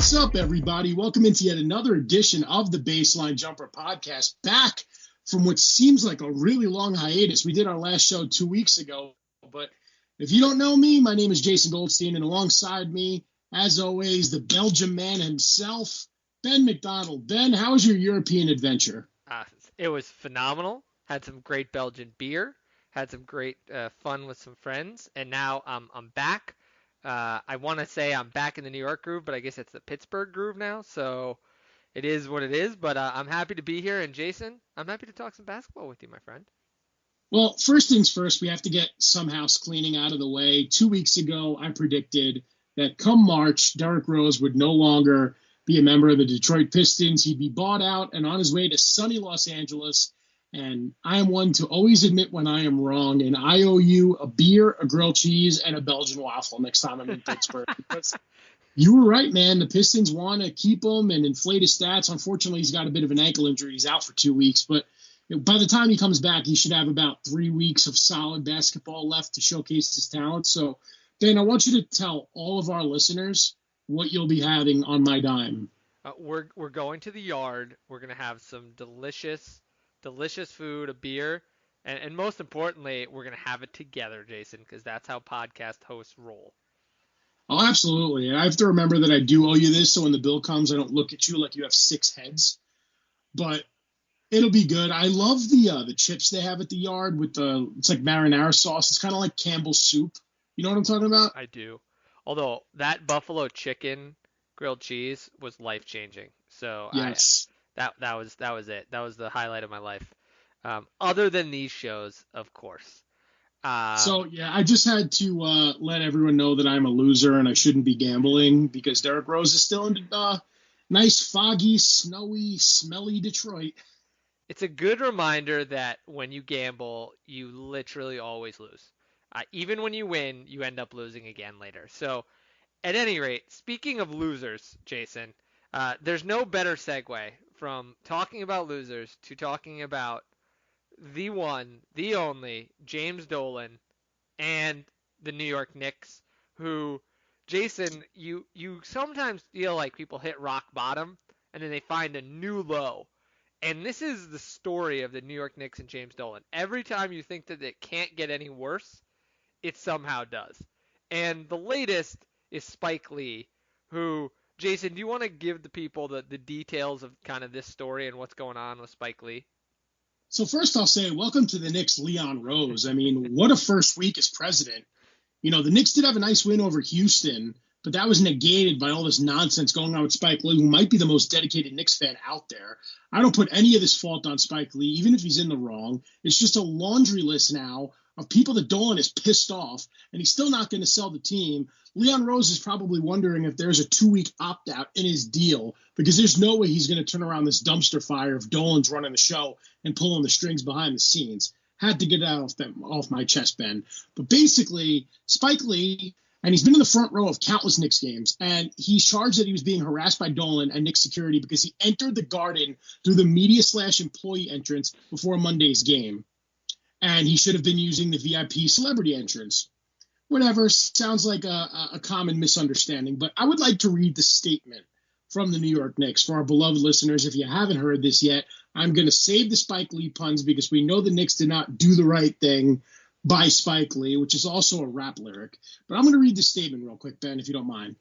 What's up, everybody? Welcome into yet another edition of the Baseline Jumper podcast, back from what seems like a really long hiatus. We did our last show 2 weeks ago, but if you don't know me, my name is Jason Goldstein, and alongside me, as always, the Belgian man himself, Ben McDonald. Ben, how was your European adventure? It was phenomenal. Had some great Belgian beer, had some great fun with some friends, and now I'm back. I want to say I'm back in the New York groove, but I guess it's the Pittsburgh groove now. So it is what it is. But I'm happy to be here. And Jason, I'm happy to talk some basketball with you, my friend. Well, first things first, we have to get some house cleaning out of the way. 2 weeks ago, I predicted that come March, Derrick Rose would no longer be a member of the Detroit Pistons. He'd be bought out and on his way to sunny Los Angeles. And I am one to always admit when I am wrong. And I owe you a beer, a grilled cheese, and a Belgian waffle next time I'm in Pittsburgh. Because you were right, man. The Pistons want to keep him and inflate his stats. Unfortunately, he's got a bit of an ankle injury. He's out for 2 weeks. But by the time he comes back, he should have about 3 weeks of solid basketball left to showcase his talent. So, Dan, I want you to tell all of our listeners what you'll be having on my dime. We're going to the yard. We're going to have some delicious food, a beer, and most importantly, we're going to have it together, Jason, because that's how podcast hosts roll. Oh, absolutely. And I have to remember that I do owe you this, so when the bill comes, I don't look at you like you have 6 heads. But it'll be good. I love the chips they have at the yard with it's like marinara sauce. It's kind of like Campbell's soup. You know what I'm talking about? I do. Although that buffalo chicken grilled cheese was life-changing. So yes. That was it. That was the highlight of my life. Other than these shows, of course. So, yeah, I just had to let everyone know that I'm a loser and I shouldn't be gambling because Derrick Rose is still in nice, foggy, snowy, smelly Detroit. It's a good reminder that when you gamble, you literally always lose. Even when you win, you end up losing again later. So, at any rate, speaking of losers, Jason, there's no better segue from talking about losers to talking about the one, the only, James Dolan and the New York Knicks, who, Jason, you sometimes feel like people hit rock bottom and then they find a new low. And this is the story of the New York Knicks and James Dolan. Every time you think that it can't get any worse, it somehow does. And the latest is Spike Lee, who, Jason, do you want to give the people the details of kind of this story and what's going on with Spike Lee? So first I'll say, welcome to the Knicks, Leon Rose. I mean, what a first week as president. You know, the Knicks did have a nice win over Houston, but that was negated by all this nonsense going on with Spike Lee, who might be the most dedicated Knicks fan out there. I don't put any of this fault on Spike Lee, even if he's in the wrong. It's just a laundry list now of people that Dolan is pissed off, and he's still not going to sell the team. Leon Rose is probably wondering if there's a 2-week opt-out in his deal, because there's no way he's going to turn around this dumpster fire if Dolan's running the show and pulling the strings behind the scenes. Had to get that off my chest, Ben. But basically, Spike Lee, and he's been in the front row of countless Knicks games, and he's charged that he was being harassed by Dolan and Knicks security because he entered the Garden through the media/employee entrance before Monday's game. And he should have been using the VIP celebrity entrance. Whatever, sounds like a common misunderstanding. But I would like to read the statement from the New York Knicks for our beloved listeners. If you haven't heard this yet, I'm going to save the Spike Lee puns because we know the Knicks did not do the right thing by Spike Lee, which is also a rap lyric. But I'm going to read the statement real quick, Ben, if you don't mind.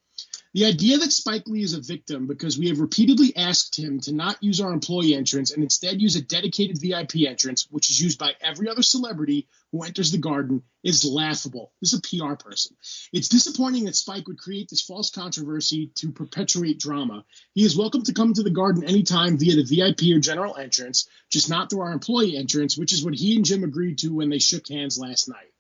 The idea that Spike Lee is a victim because we have repeatedly asked him to not use our employee entrance and instead use a dedicated VIP entrance, which is used by every other celebrity who enters the Garden, is laughable. This is a PR person. It's disappointing that Spike would create this false controversy to perpetuate drama. He is welcome to come to the Garden anytime via the VIP or general entrance, just not through our employee entrance, which is what he and Jim agreed to when they shook hands last night.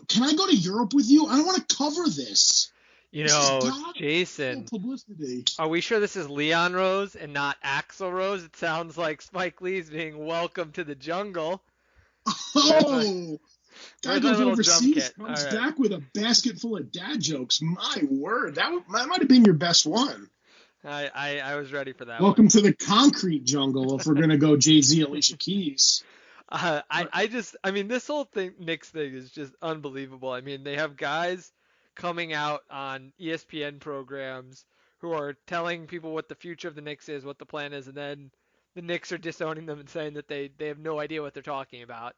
Can I go to Europe with you? I don't want to cover this. You know, Jason, publicity. Are we sure this is Leon Rose and not Axl Rose? It sounds like Spike Lee's being welcome to the jungle. Oh, guy goes overseas, comes back with a basket full of dad jokes. My word, that might have been your best one. I was ready for that. Welcome to the concrete jungle. If we're gonna go Jay-Z, Alicia Keys. I mean, this whole Knicks thing is just unbelievable. I mean, they have guys coming out on ESPN programs who are telling people what the future of the Knicks is, what the plan is, and then the Knicks are disowning them and saying that they have no idea what they're talking about.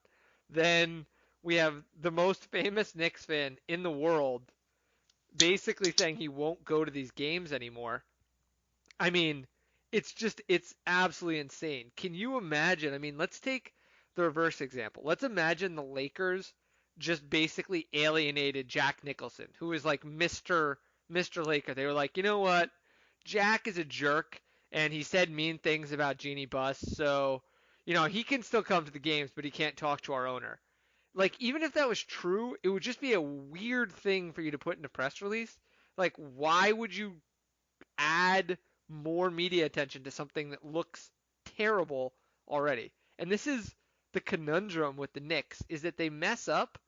Then we have the most famous Knicks fan in the world basically saying he won't go to these games anymore. I mean, it's absolutely insane. Can you imagine? I mean, let's take the reverse example. Let's imagine the Lakers just basically alienated Jack Nicholson, who is like Mr. Laker. They were like, you know what? Jack is a jerk, and he said mean things about Jeannie Buss, so he can still come to the games, but he can't talk to our owner. Like, even if that was true, it would just be a weird thing for you to put in a press release. Like, why would you add more media attention to something that looks terrible already? And this is the conundrum with the Knicks, is that they mess up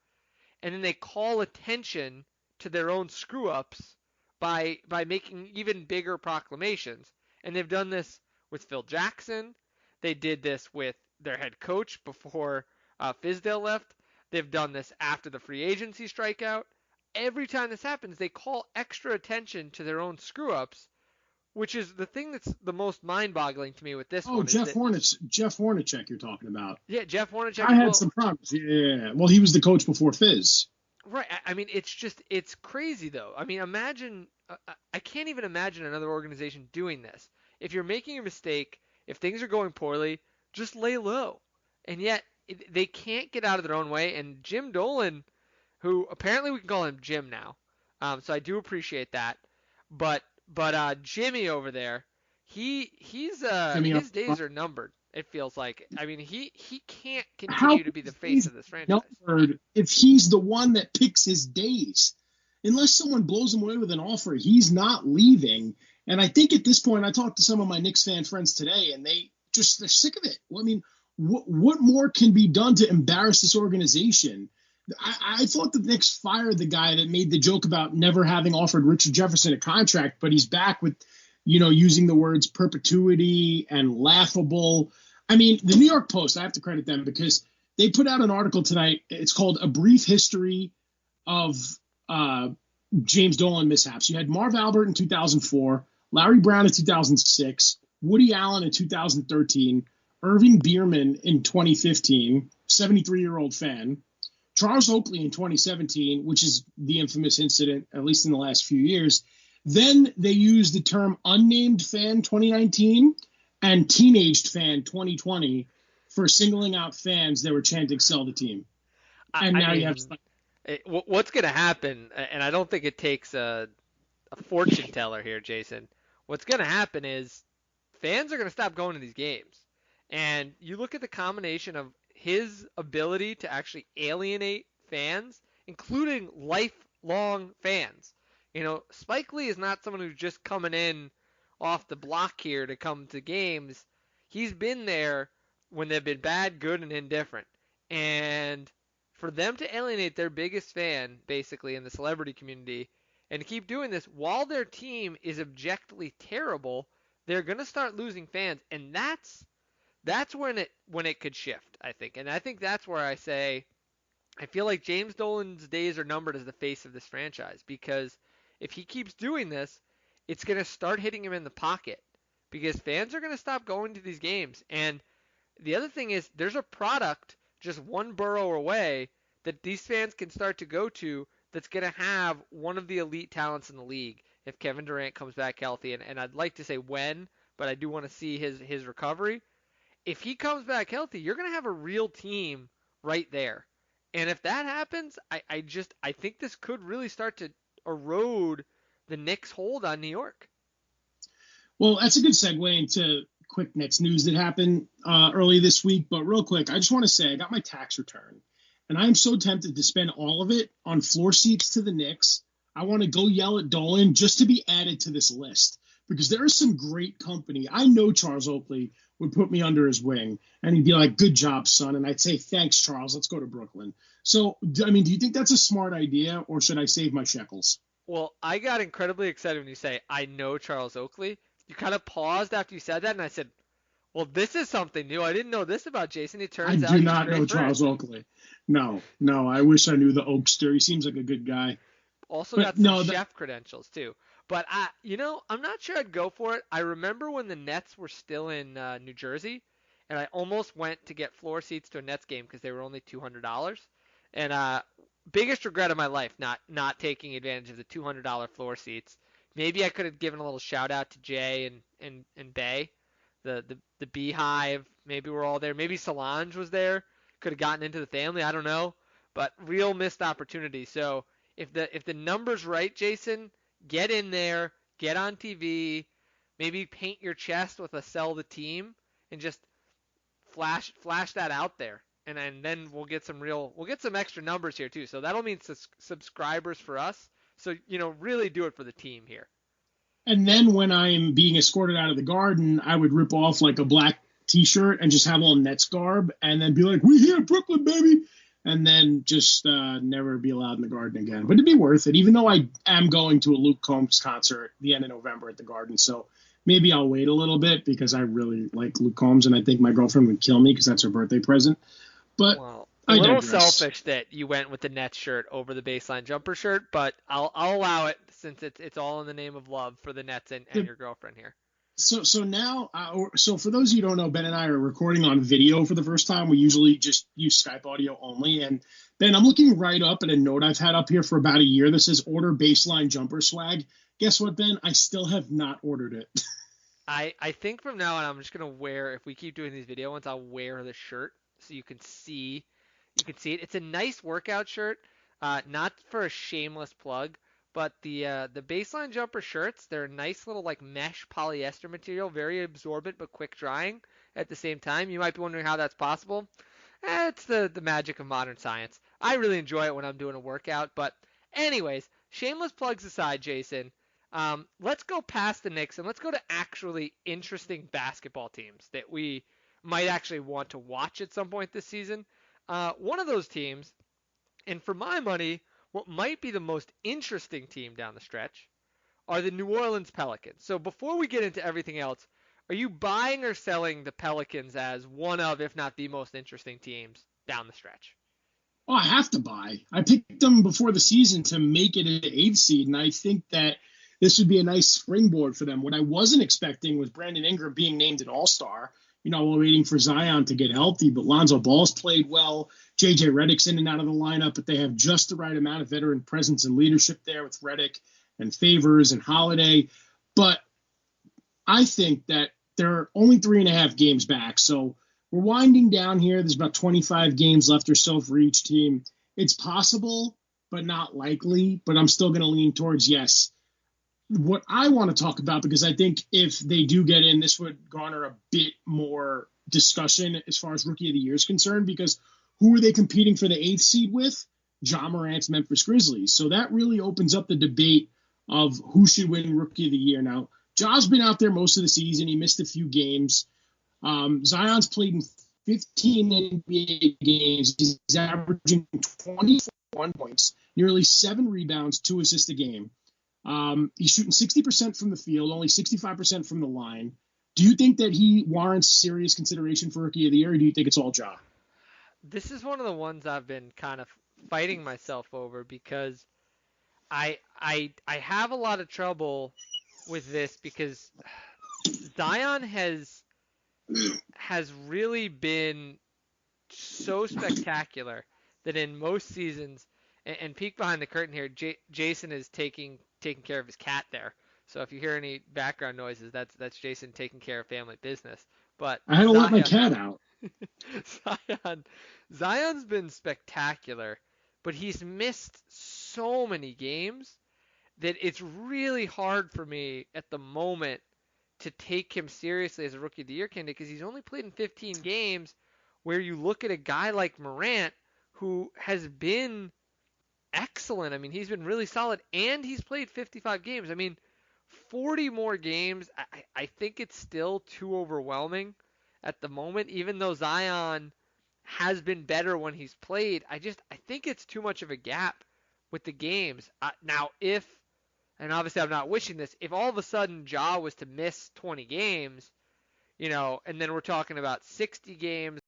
and then they call attention to their own screw ups by making even bigger proclamations. And they've done this with Phil Jackson. They did this with their head coach before Fizdale left. They've done this after the free agency strikeout. Every time this happens, they call extra attention to their own screw ups, which is the thing that's the most mind-boggling to me with this one. Jeff Hornacek you're talking about. Yeah, Jeff Hornacek. I had some problems. Yeah. Well, he was the coach before Fizz. Right. I mean, it's crazy, though. I mean, I can't even imagine another organization doing this. If you're making a mistake, if things are going poorly, just lay low. And yet, they can't get out of their own way. And Jim Dolan, who apparently we can call him Jim now, so I do appreciate that. But Jimmy over there, his days are numbered. It feels like. I mean, he can't continue to be the face of this franchise. Numbered if he's the one that picks his days. Unless someone blows him away with an offer, he's not leaving. And I think at this point, I talked to some of my Knicks fan friends today, and they're sick of it. I mean, what more can be done to embarrass this organization? I thought the Knicks fired the guy that made the joke about never having offered Richard Jefferson a contract, but he's back with, using the words perpetuity and laughable. I mean, the New York Post, I have to credit them because they put out an article tonight. It's called A Brief History of James Dolan Mishaps. You had Marv Albert in 2004, Larry Brown in 2006, Woody Allen in 2013, Irving Bierman in 2015, 73-year-old fan, Charles Oakley in 2017, which is the infamous incident, at least in the last few years. Then they used the term unnamed fan 2019 and teenaged fan 2020 for singling out fans that were chanting sell the team. And now you have... What's going to happen, and I don't think it takes a fortune teller here, Jason. What's going to happen is fans are going to stop going to these games. And you look at the combination of his ability to actually alienate fans, including lifelong fans. Spike Lee is not someone who's just coming in off the block here to come to games. He's been there when they've been bad, good, and indifferent. And for them to alienate their biggest fan, basically, in the celebrity community, and to keep doing this while their team is objectively terrible, they're going to start losing fans. And that's when it could shift, I think. And I think that's where I say I feel like James Dolan's days are numbered as the face of this franchise, because if he keeps doing this, it's going to start hitting him in the pocket because fans are going to stop going to these games. And the other thing is there's a product just one borough away that these fans can start to go to that's going to have one of the elite talents in the league if Kevin Durant comes back healthy. And I'd like to say when, but I do want to see his recovery. If he comes back healthy, you're going to have a real team right there. And if that happens, I think this could really start to erode the Knicks' hold on New York. Well, that's a good segue into quick Knicks news that happened early this week. But real quick, I just want to say I got my tax return, and I am so tempted to spend all of it on floor seats to the Knicks. I want to go yell at Dolan just to be added to this list because there is some great company. I know Charles Oakley would put me under his wing, and he'd be like, good job, son. And I'd say, thanks, Charles. Let's go to Brooklyn. So, I mean, do you think that's a smart idea, or should I save my shekels? Well, I got incredibly excited when you say, I know Charles Oakley. You kind of paused after you said that, and I said, well, this is something new. I didn't know this about Jason. It turns out I do not know Charles Oakley. No, I wish I knew the Oakster. He seems like a good guy. Also But got some no, chef credentials too. But I'm not sure I'd go for it. I remember when the Nets were still in New Jersey, and I almost went to get floor seats to a Nets game because they were only $200. And biggest regret of my life, not taking advantage of the $200 floor seats. Maybe I could have given a little shout out to Jay and Bay, the Beehive. Maybe we're all there. Maybe Solange was there. Could have gotten into the family. I don't know. But real missed opportunity. So if the number's right, Jason, get in there, get on TV, maybe paint your chest with a sell the team, and just flash that out there. And then we'll get some extra numbers here too. So that'll mean subscribers for us. So really do it for the team here. and then when I'm being escorted out of the Garden, I would rip off like a black T-shirt and just have on Nets garb, and then be like, "We here, Brooklyn, baby," and then just never be allowed in the Garden again. But it'd be worth it, even though I am going to a Luke Combs concert at the end of November at the Garden. So maybe I'll wait a little bit because I really like Luke Combs, and I think my girlfriend would kill me because that's her birthday present. But Well, a I little digress. selfish that you went with the Nets shirt over the baseline jumper shirt, but I'll allow it since it's all in the name of love for the Nets and The, your girlfriend here. so now, so for those of you who don't know, Ben and I are recording on video for the first time. We usually just use Skype audio only. And Ben, I'm looking right up at a note I've had up here for about a year that says order baseline jumper swag. Guess what, Ben? I still have not ordered it. I think from now on I'm just gonna wear, if we keep doing these video ones, I'll wear the shirt so you can see it. It's a nice workout shirt, not for a shameless plug, but the baseline jumper shirts, they're a nice little like mesh polyester material, very absorbent but quick drying at the same time. You might be wondering how that's possible. It's the magic of modern science. I really enjoy it when I'm doing a workout. But anyways, shameless plugs aside, Jason, let's go past the Knicks and let's go to actually interesting basketball teams that we might actually want to watch at some point this season. One of those teams, and for my money, what might be the most interesting team down the stretch, are the New Orleans Pelicans. So before we get into everything else, are you buying or selling the Pelicans as one of, if not the most interesting teams down the stretch? Oh, I have to buy. I picked them before the season to make it an eighth seed, and I think that this would be a nice springboard for them. What I wasn't expecting was Brandon Ingram being named an All-Star. We're waiting for Zion to get healthy, but Lonzo Ball's played well. JJ Redick's in and out of the lineup, but they have just the right amount of veteran presence and leadership there with Redick and Favors and Holiday. But I think that they're only 3.5 games back, so we're winding down here. There's about 25 games left or so for each team. It's possible, but not likely. But I'm still going to lean towards yes. What I want to talk about, because I think if they do get in, this would garner a bit more discussion as far as Rookie of the Year is concerned, because who are they competing for the eighth seed with? Ja Morant's Memphis Grizzlies. So that really opens up the debate of who should win Rookie of the Year. Now, Ja's been out there most of the season. He missed a few games. Zion's played in 15 NBA games. He's averaging 21 points, nearly 7 rebounds, 2 assists a game. He's shooting 60% from the field, only 65% from the line. Do you think that he warrants serious consideration for Rookie of the Year, or do you think it's all Ja? This is one of the ones I've been kind of fighting myself over because I have a lot of trouble with this because Zion has really been so spectacular that in most seasons, and peek behind the curtain here, Jason is taking care of his cat there. So if you hear any background noises, that's Jason taking care of family business. But I had to let my cat out. Zion's been spectacular, but he's missed so many games that it's really hard for me at the moment to take him seriously as a Rookie of the Year candidate because he's only played in 15 games, where you look at a guy like Morant who has been excellent. I mean, he's been really solid, and he's played 55 games. I mean, 40 more games, I think it's still too overwhelming at the moment, even though Zion has been better when he's played. I think it's too much of a gap with the games. Now, and obviously I'm not wishing this, if all of a sudden Ja was to miss 20 games, and then we're talking about 60 games